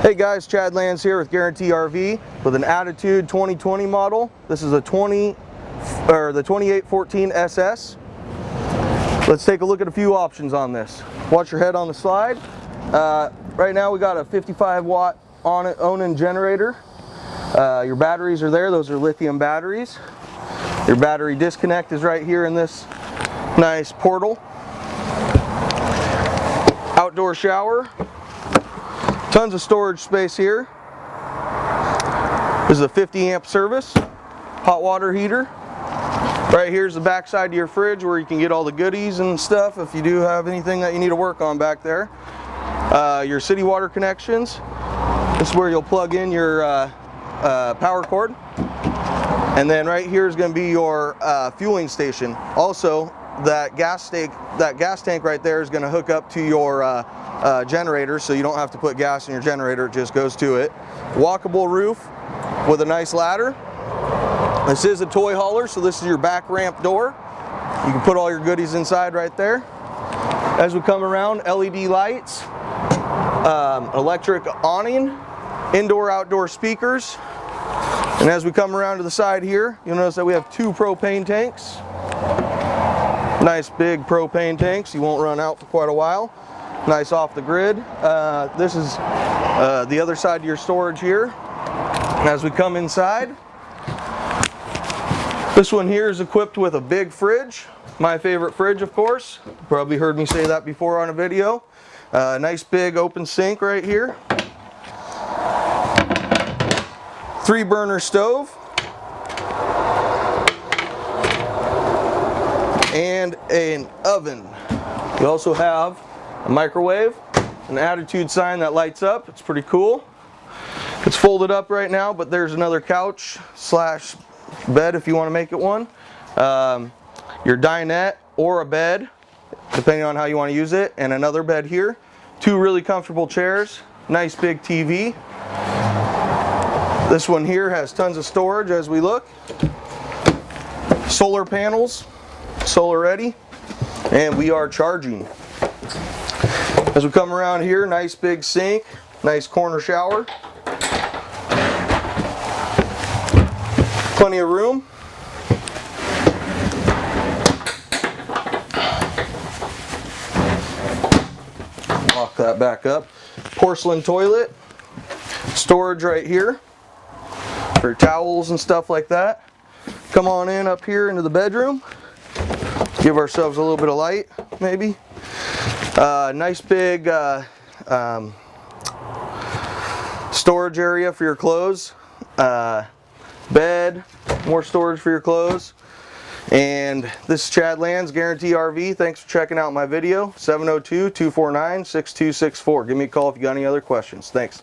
Hey guys, Chad Lands here with Guarantee RV with an Attitude 2020 model. This is a the 2814 SS. Let's take a look at a few options on this. Watch your head on the slide. Right now we got a 55 watt awning generator. Your batteries are there. Those are lithium batteries. Your battery disconnect is right here in this nice portal. Outdoor shower. Tons of storage space here. This is a 50 amp service, hot water heater. Right here's the back side of your fridge where you can get all the goodies and stuff if you do have anything that you need to work on back there. Your city water connections. This is where you'll plug in your power cord. And then right here is going to be your fueling station. Also, that gas tank right there is going to hook up to your generator, so you don't have to put gas in your generator, it just goes to it. Walkable roof with a nice ladder. This is a toy hauler, so this is your back ramp door. You can put all your goodies inside right there. As we come around, LED lights, electric awning, indoor outdoor speakers. And as we come around to the side here, you'll notice that we have two propane tanks. Nice big propane tanks, you won't run out for quite a while. Nice off the grid. This is the other side of your storage here. As we come inside, this one here is equipped with a big fridge. My favorite fridge, of course. You probably heard me say that before on a video. Nice big open sink right here. 3-burner stove. And an oven. We also have a microwave, an Attitude sign that lights up. It's pretty cool. It's folded up right now, but there's another couch slash bed if you want to make it one. Your dinette or a bed, depending on how you want to use it, and another bed here. 2 really comfortable chairs, nice big TV. This one here has tons of storage as we look. Solar panels, solar ready, and we are charging. As we come around here, nice big sink, nice corner shower. Plenty of room. Lock that back up. Porcelain toilet. Storage right here for towels and stuff like that. Come on in up here into the bedroom. Give ourselves a little bit of light, maybe. Nice big storage area for your clothes. Bed, more storage for your clothes. And this is Chad Lands, Guarantee RV. Thanks for checking out my video. 702-249-6264. Give me a call if you got any other questions. Thanks.